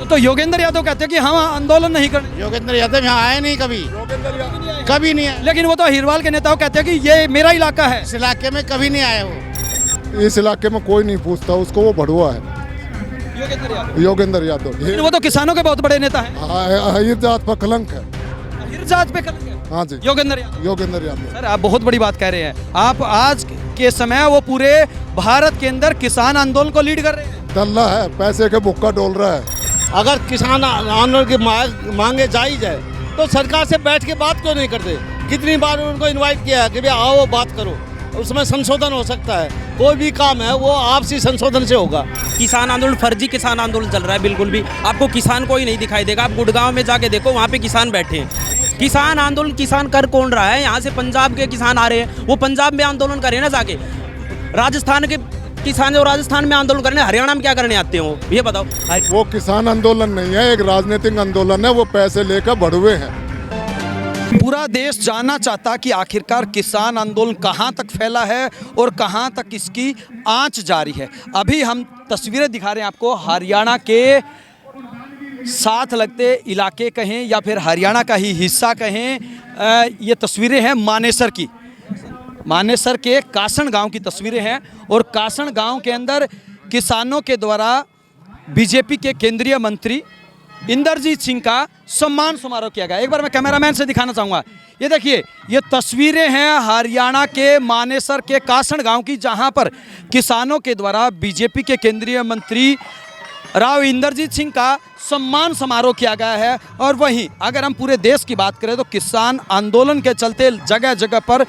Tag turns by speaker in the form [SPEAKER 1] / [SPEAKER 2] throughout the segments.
[SPEAKER 1] तो योगेंद्र यादव कहते हैं कि हम आंदोलन नहीं करने।
[SPEAKER 2] योगेंद्र यादव यहाँ आए नहीं कभी, कभी नहीं आए।
[SPEAKER 1] लेकिन वो तो अहिरवाल के नेताओं कहते हैं कि ये मेरा इलाका है।
[SPEAKER 2] इस इलाके में कभी नहीं आए वो।
[SPEAKER 3] इस इलाके में कोई नहीं पूछता उसको, वो भड़ुआ है योगेंद्र यादव।
[SPEAKER 1] लेकिन वो तो किसानों के बहुत बड़े नेता हैं।
[SPEAKER 3] अहिर जात पर कलंक है।
[SPEAKER 1] अहिर जात पे कलंक है।
[SPEAKER 3] हाँ जी,
[SPEAKER 1] योगेंद्र यादव।
[SPEAKER 3] योगेंद्र यादव।
[SPEAKER 1] सर आप बहुत बड़ी बात कह रहे हैं। आप आज के समय वो पूरे भारत के अंदर किसान आंदोलन को लीड कर रहे हैं।
[SPEAKER 3] दल्ला है, पैसे के बुक्का डोल रहा है।
[SPEAKER 2] अगर किसान आंदोलन की मांगे जायज है तो सरकार से बैठ के बात क्यों नहीं करते? कितनी बार उनको इनवाइट किया है कि भैया आओ बात करो, उसमें संशोधन हो सकता है। कोई भी काम है वो आपसी संशोधन से होगा।
[SPEAKER 4] किसान आंदोलन फर्जी किसान आंदोलन चल रहा है। बिल्कुल भी आपको किसान कोई नहीं दिखाई देगा। आप गुड़गांव में जाके देखो, वहाँ पे किसान बैठे हैं। किसान आंदोलन किसान कर कौन रहा है? यहाँ से पंजाब के किसान आ रहे हैं, वो पंजाब में आंदोलन कर रहे हैं ना जाके। राजस्थान के किसान जो राजस्थान में आंदोलन करने, हरियाणा में क्या करने आते हो ये बताओ।
[SPEAKER 3] वो किसान आंदोलन नहीं है, एक राजनीतिक आंदोलन है। वो पैसे लेकर भड़ुए हैं।
[SPEAKER 1] पूरा देश जानना चाहता कि आखिरकार किसान आंदोलन कहां तक फैला है और कहां तक इसकी आंच जारी है। अभी हम तस्वीरें दिखा रहे हैं आपको हरियाणा के साथ लगते इलाके कहें या फिर हरियाणा का ही हिस्सा कहें। ये तस्वीरें हैं मानेसर की। मानेसर के कासण गांव की तस्वीरें हैं और कासण गांव के अंदर किसानों के द्वारा बीजेपी के केंद्रीय मंत्री इंद्रजीत सिंह का सम्मान समारोह किया गया। एक बार मैं कैमरामैन से दिखाना चाहूँगा। ये देखिए, ये तस्वीरें हैं हरियाणा के मानेसर के कासण गांव की, जहां पर किसानों के द्वारा बीजेपी के केंद्रीय मंत्री राव इंद्रजीत सिंह का सम्मान समारोह किया गया है। और वहीं अगर हम पूरे देश की बात करें तो किसान आंदोलन के चलते जगह जगह पर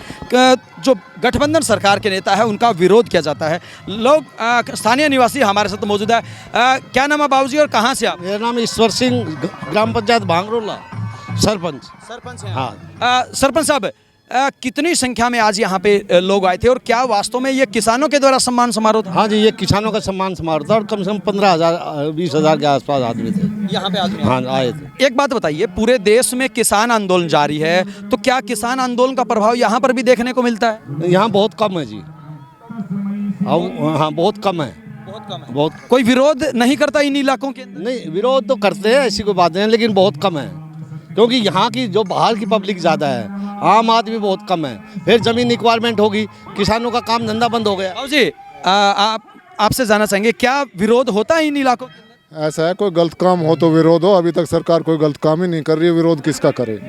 [SPEAKER 1] जो गठबंधन सरकार के नेता है उनका विरोध किया जाता है। लोग स्थानीय निवासी हमारे साथ मौजूद है। क्या नाम है बाबूजी और कहाँ से आप?
[SPEAKER 2] मेरा नाम ईश्वर सिंह, ग्राम पंचायत भांगरोला, सरपंच
[SPEAKER 1] हैं।
[SPEAKER 2] हाँ।
[SPEAKER 1] सरपंच साहब, कितनी संख्या में आज यहाँ पे लोग आए थे और क्या वास्तव में ये किसानों के द्वारा सम्मान समारोह था?
[SPEAKER 2] हाँ जी, ये किसानों का सम्मान समारोह था और कम से कम 15,000 20,000 के आसपास आदमी थे
[SPEAKER 1] यहाँ पे आदमी।
[SPEAKER 2] हाँ आए थे।
[SPEAKER 1] एक बात बताइए, पूरे देश में किसान आंदोलन जारी है तो क्या किसान आंदोलन का प्रभाव यहाँ पर भी देखने को मिलता है?
[SPEAKER 2] यहाँ बहुत कम है जी। हाँ बहुत कम है। बहुत।
[SPEAKER 1] कोई विरोध नहीं करता इन इलाकों के?
[SPEAKER 2] नहीं, विरोध तो करते हैं, ऐसी कोई बात नहीं है, लेकिन बहुत कम है क्योंकि यहाँ की जो बाहर की पब्लिक ज़्यादा है, आम आदमी बहुत कम है। फिर जमीन रिक्वायरमेंट होगी, किसानों का काम धंधा बंद हो गया।
[SPEAKER 1] जी, आपसे जानना चाहेंगे क्या विरोध होता है इन इलाकों के?
[SPEAKER 3] ऐसा है, कोई गलत काम हो तो विरोध हो। अभी तक सरकार कोई गलत काम ही नहीं कर रही है, विरोध किसका करे?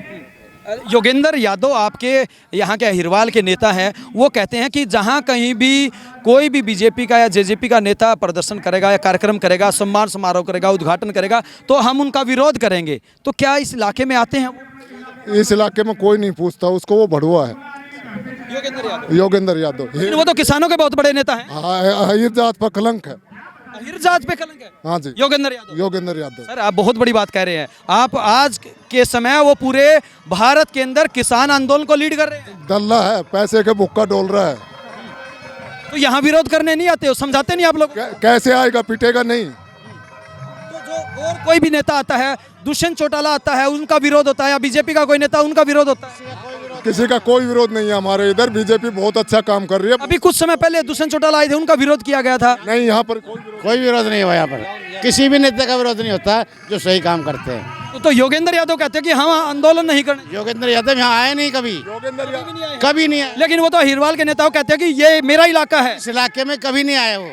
[SPEAKER 1] योगेंद्र यादव आपके यहाँ के अहिरवाल के नेता हैं। वो कहते हैं कि जहाँ कहीं भी कोई भी बीजेपी का या जेजेपी का नेता प्रदर्शन करेगा या कार्यक्रम करेगा, सम्मान समारोह करेगा, उद्घाटन करेगा तो हम उनका विरोध करेंगे। तो क्या इस इलाके में आते हैं?
[SPEAKER 3] इस इलाके में कोई नहीं पूछता उसको, वो भड़ुआ है योगेंद्र यादव।
[SPEAKER 1] लेकिन वो तो किसानों के बहुत बड़े नेता हैं।
[SPEAKER 3] अहिर जात पर कलंक है।
[SPEAKER 1] अहिर जात पे कलंक है।
[SPEAKER 3] हाँ जी,
[SPEAKER 1] योगेंद्र
[SPEAKER 3] यादव।
[SPEAKER 1] सर आप बहुत बड़ी बात कह रहे हैं। आप आज के समय वो पूरे भारत के अंदर किसान आंदोलन को लीड कर रहे हैं।
[SPEAKER 3] दल्ला है, पैसे के बुक्का डोल रहा है।
[SPEAKER 1] तो यहाँ विरोध करने नहीं आते हो? समझाते नहीं आप लोग?
[SPEAKER 3] कैसे आएगा? पिटेगा नहीं।
[SPEAKER 1] तो जो और कोई भी नेता आता है, दुष्यंत चौटाला आता है, उनका विरोध होता है, या बीजेपी का कोई नेता उनका विरोध होता है?
[SPEAKER 3] किसी का कोई विरोध नहीं है हमारे इधर। बीजेपी बहुत अच्छा काम कर रही है।
[SPEAKER 1] अभी कुछ समय पहले दुष्यंत चौटाला आए थे, उनका विरोध किया गया था।
[SPEAKER 3] नहीं, यहाँ पर
[SPEAKER 2] कोई विरोध नहीं हुआ। यहाँ पर किसी भी नेता का विरोध नहीं होता जो सही काम करते हैं।
[SPEAKER 1] तो योगेंद्र यादव कहते हैं कि हम आंदोलन नहीं करने।
[SPEAKER 2] योगेंद्र यादव यहाँ आए नहीं कभी, कभी नहीं आए।
[SPEAKER 1] लेकिन वो तो अहिरवाल के नेताओं कहते हैं कि ये मेरा इलाका है।
[SPEAKER 2] इस इलाके में कभी नहीं आए वो।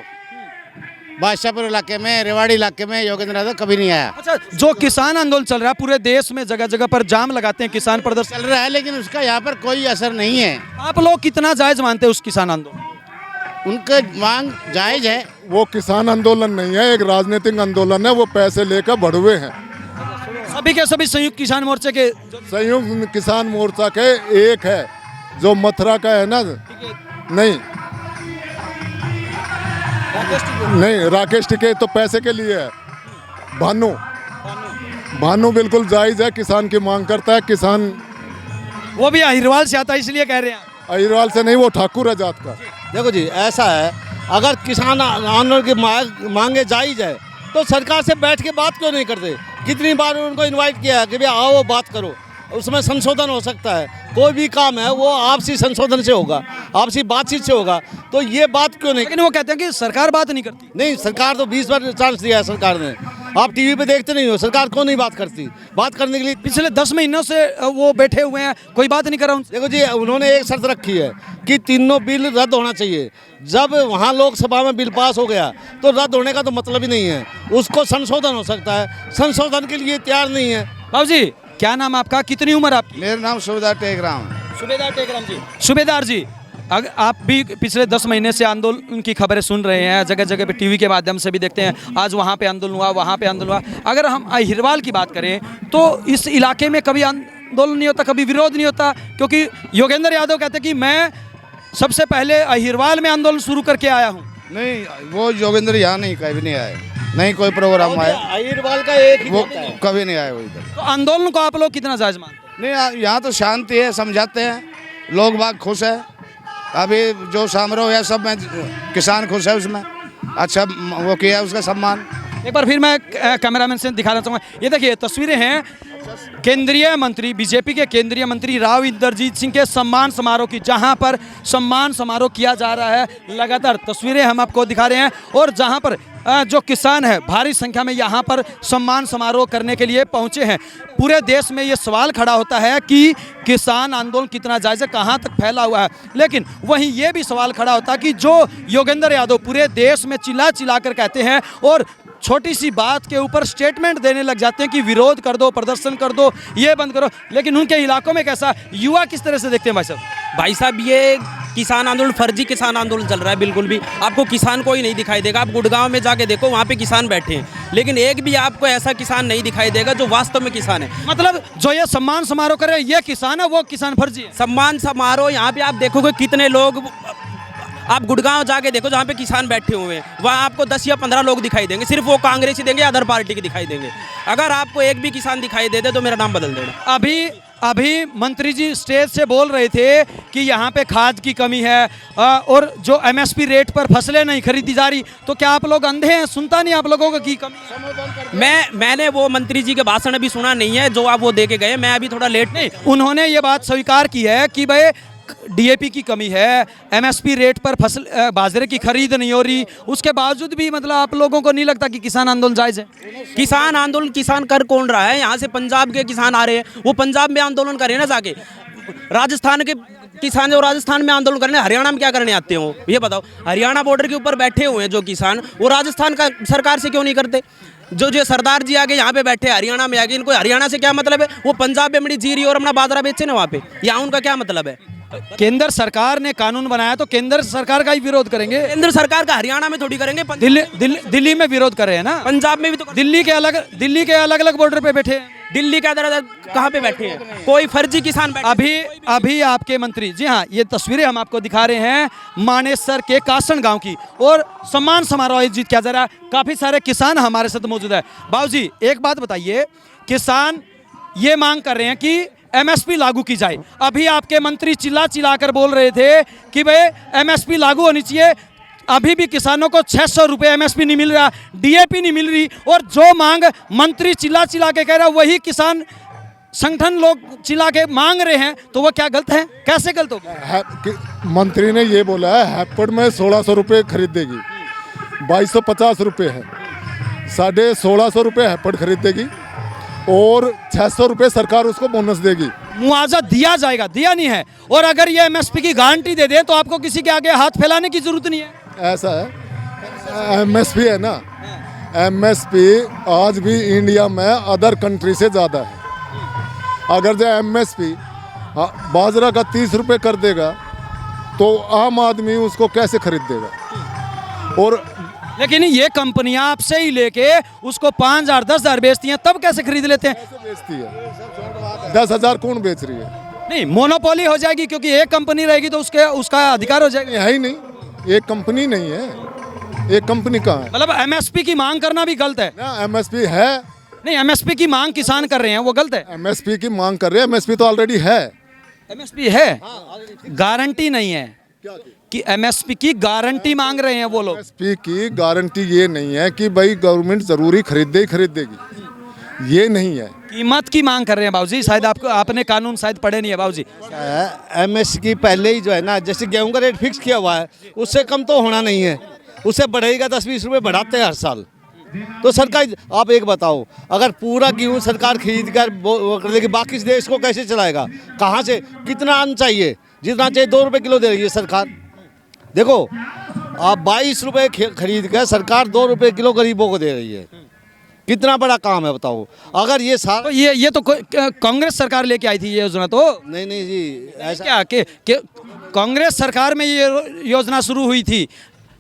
[SPEAKER 2] बादशाहपुर इलाके में, रेवाड़ी इलाके में योगेंद्र यादव कभी नहीं आया।
[SPEAKER 1] अच्छा, जो किसान आंदोलन चल रहा है पूरे देश में, जगह जगह पर जाम लगाते हैं, किसान प्रदर्शन
[SPEAKER 2] चल रहा है, लेकिन उसका यहाँ पर कोई असर नहीं है।
[SPEAKER 1] आप लोग कितना जायज मानते हैं उस किसान आंदोलन?
[SPEAKER 2] उनके मांग जायज है।
[SPEAKER 3] वो किसान आंदोलन नहीं है, एक राजनीतिक आंदोलन है। वो पैसे लेकर भड़ुए हैं।
[SPEAKER 1] सभी के सभी संयुक्त किसान मोर्चे के
[SPEAKER 3] संयुक्त किसान मोर्चा के एक है जो मथुरा का है ना। नहीं, राकेश टिकैत तो पैसे के लिए है। भानु बिल्कुल जायज है, किसान की मांग करता है। किसान
[SPEAKER 1] वो भी अहिरवाल से आता है, इसलिए कह रहे हैं।
[SPEAKER 3] अहिरवाल से नहीं, वो ठाकुर है जात का।
[SPEAKER 2] देखो जी, ऐसा है, अगर किसान आंदोलन की मांगे जायज है तो सरकार से बैठ के बात क्यों नहीं करते? कितनी बार उनको इनवाइट किया है कि भैया आओ बात करो, उसमें संशोधन हो सकता है। कोई भी काम है वो आपसी संशोधन से होगा, आपसी बातचीत से होगा। तो ये बात क्यों नहीं?
[SPEAKER 1] लेकिन वो कहते हैं कि सरकार बात नहीं करती।
[SPEAKER 2] नहीं, सरकार तो 20 बार चांस दिया है सरकार ने। आप टीवी पे देखते नहीं हो, सरकार क्यों नहीं बात करती? बात करने के लिए
[SPEAKER 1] पिछले 10 महीनों से वो बैठे हुए हैं, कोई बात नहीं कर रहा उनसे।
[SPEAKER 2] देखो जी, उन्होंने एक शर्त रखी है कि तीनों बिल रद्द होना चाहिए। जब वहाँ लोकसभा में बिल पास हो गया तो रद्द होने का तो मतलब ही नहीं है, उसको संशोधन हो सकता है, संशोधन के लिए तैयार नहीं है।
[SPEAKER 1] बाबू जी, क्या नाम आपका, कितनी उम्र आपकी?
[SPEAKER 5] मेरा नाम सुबेदार टेकराम।
[SPEAKER 1] सूबेदार टेकराम जी। सूबेदार जी, अगर आप भी पिछले 10 महीने से आंदोलन की खबरें सुन रहे हैं, जगह जगह पे टीवी के माध्यम से भी देखते हैं, आज वहाँ पे आंदोलन हुआ, वहाँ पे आंदोलन हुआ। अगर हम अहिरवाल की बात करें तो इस इलाके में कभी आंदोलन नहीं होता, कभी विरोध नहीं होता, क्योंकि योगेंद्र यादव कहते हैं कि मैं सबसे पहले अहिरवाल में आंदोलन शुरू करके आया हूँ।
[SPEAKER 5] नहीं, वो योगेंद्र यहाँ नहीं, कभी नहीं आए, नहीं कोई प्रोग्राम आया,
[SPEAKER 2] अहिरवाल का एक ही
[SPEAKER 5] वो
[SPEAKER 2] होता है।
[SPEAKER 5] कभी नहीं आए वो इधर।
[SPEAKER 1] तो आंदोलन को आप लोग कितना जायज मानते हैं?
[SPEAKER 5] नहीं, यहाँ तो शांति है, समझाते हैं, लोग बाग खुश है। अभी जो समारोह है सब में किसान खुश है, उसमें अच्छा वो किया उसका सम्मान।
[SPEAKER 1] एक बार फिर मैं कैमरामैन से दिखाना चाहूँगा। ये देखिए तस्वीरें हैं केंद्रीय मंत्री, बीजेपी के केंद्रीय मंत्री राव इंद्रजीत सिंह के सम्मान समारोह की, जहां पर सम्मान समारोह किया जा रहा है। लगातार तस्वीरें हम आपको दिखा रहे हैं और जहां पर जो किसान है भारी संख्या में यहाँ पर सम्मान समारोह करने के लिए पहुँचे हैं। पूरे देश में ये सवाल खड़ा होता है कि किसान आंदोलन कितना जायज़ है, कहाँ तक फैला हुआ है। लेकिन वहीं ये भी सवाल खड़ा होता है कि जो योगेंद्र यादव पूरे देश में चिल्ला चिल्ला कर कहते हैं और छोटी सी बात के ऊपर स्टेटमेंट देने लग जाते हैं कि विरोध कर दो, प्रदर्शन कर दो, ये बंद करो, लेकिन उनके इलाकों में कैसा, युवा किस तरह से देखते हैं भाई साहब?
[SPEAKER 4] भाई साहब, ये किसान आंदोलन फर्जी किसान आंदोलन चल रहा है। बिल्कुल भी आपको किसान कोई नहीं दिखाई देगा। आप गुड़गांव में जाके देखो, वहाँ पे किसान बैठे हैं, लेकिन एक भी आपको ऐसा किसान नहीं दिखाई देगा जो वास्तव में किसान है।
[SPEAKER 1] मतलब जो ये सम्मान समारोह कर रहे हैं ये किसान है, वो किसान फर्जी है।
[SPEAKER 4] सम्मान समारोह यहाँ पे आप देखोगे कितने लोग, आप गुड़गांव जाके देखो जहाँ पे किसान बैठे हुए हैं, वहाँ आपको 10 या 15 लोग दिखाई देंगे, सिर्फ वो कांग्रेसी देंगे या अदर पार्टी के दिखाई देंगे। अगर आपको एक भी किसान दिखाई दे दे तो मेरा नाम बदल देना।
[SPEAKER 1] अभी मंत्री जी स्टेज से बोल रहे थे कि यहाँ पे खाद की कमी है और जो एमएसपी रेट पर फसलें नहीं खरीदी जा रही, तो क्या आप लोग अंधे हैं, सुनता नहीं आप लोगों को की कमी?
[SPEAKER 4] मैंने वो मंत्री जी के भाषण अभी सुना नहीं है जो आप वो दे के गए, मैं अभी थोड़ा लेट
[SPEAKER 1] नहीं, उन्होंने ये बात स्वीकार की है कि भाई डीएपी की कमी है, एमएसपी रेट पर फसल बाजरे की खरीद नहीं हो रही, उसके बावजूद भी मतलब आप लोगों को नहीं लगता कि किसान आंदोलन जायज़ है?
[SPEAKER 4] किसान आंदोलन किसान कर कौन रहा है? यहाँ से पंजाब के किसान आ रहे हैं, वो पंजाब में आंदोलन कर रहे हैं ना जाके। राजस्थान के किसान जो राजस्थान में आंदोलन करने, हरियाणा में क्या करने आते हैं वो ये बताओ? हरियाणा बॉर्डर के ऊपर बैठे हुए हैं जो किसान, वो राजस्थान का सरकार से क्यों नहीं करते? जो सरदार जी आगे यहाँ पे बैठे हरियाणा में आगे, इनको हरियाणा से क्या मतलब है? वो पंजाब में बड़ी जीरी और अपना बाजरा बेचे ना वहाँ पे, यहाँ उनका क्या मतलब है?
[SPEAKER 1] केंद्र सरकार ने कानून बनाया तो केंद्र सरकार का ही विरोध करेंगे।
[SPEAKER 4] केंद्र सरकार का हरियाणा में थोड़ी करेंगे,
[SPEAKER 1] दिल्ली में विरोध कर रहे हैं ना,
[SPEAKER 4] पंजाब में भी तो।
[SPEAKER 1] दिल्ली के अलग अलग बॉर्डर पे बैठे हैं।
[SPEAKER 4] दिल्ली के अंदर कहाँ पे बैठे हैं? कोई फर्जी किसान बैठे।
[SPEAKER 1] अभी आपके मंत्री जी, हाँ ये तस्वीरें हम आपको दिखा रहे हैं मानेसर के कासण गांव की, और सम्मान समारोह आयोजित किया जा रहा है। काफी सारे किसान हमारे साथ मौजूद है। बाबूजी एक बात बताइए, किसान ये मांग कर रहे हैं कि एमएसपी लागू की जाए। अभी आपके मंत्री चिल्ला चिल्ला कर बोल रहे थे कि भाई एमएसपी लागू होनी चाहिए। अभी भी किसानों को 600 रुपये एमएसपी नहीं मिल रहा, डीएपी नहीं मिल रही, और जो मांग मंत्री चिल्ला चिल्ला के कह रहा है वही किसान संगठन लोग चिल्ला के मांग रहे हैं, तो वो क्या गलत है? कैसे गलत होगा?
[SPEAKER 3] मंत्री ने ये बोला है हैपड में 1600 रुपये खरीद देगी, 2250 रुपये है, 1650 रुपये हैपड खरीद देगी और 600 रुपये सरकार उसको बोनस देगी।
[SPEAKER 1] मुआवजा दिया जाएगा, दिया नहीं है। और अगर ये एमएसपी की गारंटी दे दे तो आपको किसी के आगे हाथ फैलाने की जरूरत नहीं है।
[SPEAKER 3] ऐसा है, एमएसपी है ना, एमएसपी आज भी इंडिया में अदर कंट्री से ज़्यादा है। अगर जो एमएसपी बाजरा का 30 रुपये कर देगा तो आम आदमी उसको कैसे खरीद देगा? और
[SPEAKER 1] लेकिन ये कंपनियां आपसे ही लेके उसको 5,000 10,000 बेचती हैं, तब कैसे खरीद लेते हैं?
[SPEAKER 3] कैसे बेचती है? 10,000 कौन बेच रही है?
[SPEAKER 1] नहीं, मोनोपोली हो जाएगी, क्योंकि एक कंपनी रहेगी तो उसका अधिकार हो जाएगा।
[SPEAKER 3] है ही नहीं, एक कंपनी नहीं है, एक कंपनी कहाँ है?
[SPEAKER 1] मतलब एमएसपी की मांग करना भी गलत है
[SPEAKER 3] ना, एमएसपी है
[SPEAKER 1] नहीं, एमएसपी की मांग किसान कर रहे हैं, वो गलत है।
[SPEAKER 3] एमएसपी की मांग कर रहे हैं, एमएसपी तो ऑलरेडी है।
[SPEAKER 1] एमएसपी है, गारंटी नहीं है कि एमएसपी की गारंटी मांग रहे हैं वो लोग।
[SPEAKER 3] एमएसपी की गारंटी ये नहीं है कि भाई गवर्नमेंट जरूरी खरीद देगी, ये नहीं है।
[SPEAKER 1] कीमत की मांग कर रहे हैं बाबूजी, शायद आपने कानून शायद पढ़े नहीं है बाबूजी।
[SPEAKER 2] एमएसपी पहले ही जो है ना, जैसे गेहूं का रेट फिक्स किया हुआ है, उससे कम तो होना नहीं है, उससे बढ़ेगा 10-20 रुपये बढ़ाते हैं हर साल। तो सरकार, आप एक बताओ, अगर पूरा गेहूँ सरकार खरीद कर वो कर देगी, बाकी इस देश को कैसे चलाएगा? कहाँ से, कितना अन्न चाहिए? जितना चाहिए 2 रुपये किलो दे रही है सरकार। देखो, आप 22 रुपये खरीद कर सरकार 2 रुपये किलो गरीबों को दे रही है। कितना बड़ा काम है बताओ। अगर ये सारा
[SPEAKER 1] तो ये तो कांग्रेस सरकार लेके आई थी ये योजना, तो
[SPEAKER 2] नहीं जी, ऐसा
[SPEAKER 1] क्या कि कांग्रेस सरकार में ये योजना शुरू हुई थी।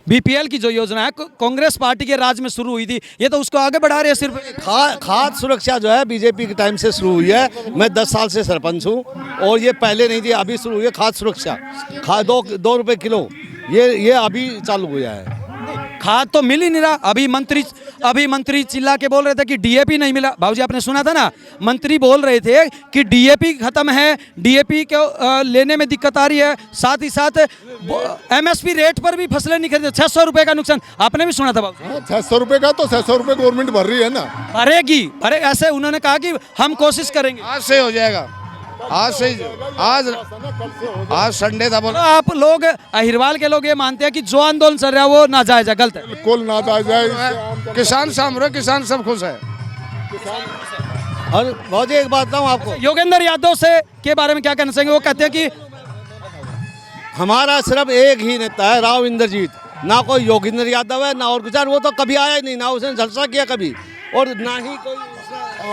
[SPEAKER 1] बीपीएल की जो योजना है कांग्रेस पार्टी के राज में शुरू हुई थी, ये तो उसको आगे बढ़ा रहे हैं सिर्फ।
[SPEAKER 2] खाद्य सुरक्षा जो है बीजेपी के टाइम से शुरू हुई है। मैं 10 साल से सरपंच हूँ और ये पहले नहीं थी, अभी शुरू हुई है खाद्य सुरक्षा। खाद 2 रुपये किलो, ये अभी चालू हुआ है।
[SPEAKER 1] खाद तो मिल ही नहीं रहा। अभी मंत्री चिल्ला के बोल रहे थे कि डीएपी नहीं मिला। बाबूजी आपने सुना था ना, मंत्री बोल रहे थे कि डीएपी खत्म है, डीएपी को लेने में दिक्कत आ रही है, साथ ही साथ एमएसपी रेट पर भी फसलें नहीं खरीदे। 600 रुपए का नुकसान आपने भी सुना था बाबू।
[SPEAKER 3] 600 रुपये का तो 600 रुपये गवर्नमेंट भर रही है ना।
[SPEAKER 1] भरेगी, भरे ऐसे उन्होंने कहा कि हम कोशिश करेंगे।
[SPEAKER 5] आज से हो जाएगा, आज से, आज संडे था बोला।
[SPEAKER 1] आप लोग अहिरवाल के लोग ये मानते हैं कि जो आंदोलन चल रहा है वो नाजायज है, गलत है।
[SPEAKER 3] बिल्कुल नाजायज है।
[SPEAKER 5] किसान सामरो, किसान सब खुश है।
[SPEAKER 2] और बहुत एक बात बताऊँ आपको,
[SPEAKER 1] योगेंद्र यादव से के बारे में क्या कहना चाहेंगे? वो कहते हैं कि
[SPEAKER 2] हमारा सिर्फ एक ही नेता है, राव इंद्रजीत। ना कोई योगेंद्र यादव है ना और गुजर, वो तो कभी आया ही नहीं, ना उसने जलसा किया कभी, और ना ही कोई।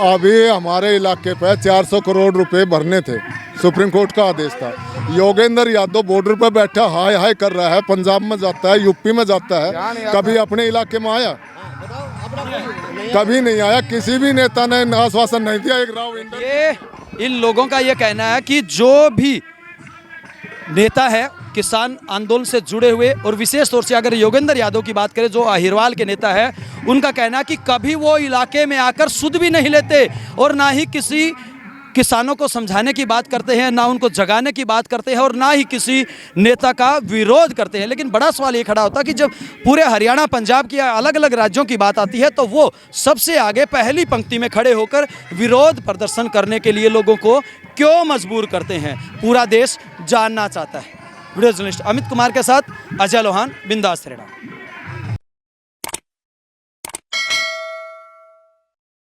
[SPEAKER 3] अभी हमारे इलाके पे 400 करोड़ रुपए भरने थे, सुप्रीम कोर्ट का आदेश था। योगेंद्र यादव बॉर्डर पर बैठा हाय हाय कर रहा है, पंजाब में जाता है, यूपी में जाता है, कभी अपने इलाके में आया? कभी नहीं आया। किसी भी नेता ने आश्वासन नहीं दिया। एक राव इंद्र,
[SPEAKER 1] ये इन लोगों का ये कहना है कि जो भी नेता है किसान आंदोलन से जुड़े हुए, और विशेष तौर से अगर योगेंद्र यादव की बात करें जो अहिरवाल के नेता है, उनका कहना है कि कभी वो इलाके में आकर सुध भी नहीं लेते और ना ही किसी किसानों को समझाने की बात करते हैं, ना उनको जगाने की बात करते हैं और ना ही किसी नेता का विरोध करते हैं। लेकिन बड़ा सवाल ये खड़ा होता है कि जब पूरे हरियाणा, पंजाब की अलग अलग राज्यों की बात आती है तो वो सबसे आगे पहली पंक्ति में खड़े होकर विरोध प्रदर्शन करने के लिए लोगों को क्यों मजबूर करते हैं, पूरा देश जानना चाहता है। वीडियो जर्नलिस्ट अमित कुमार के साथ अजय लोहान, बिंदास थ्रेडा।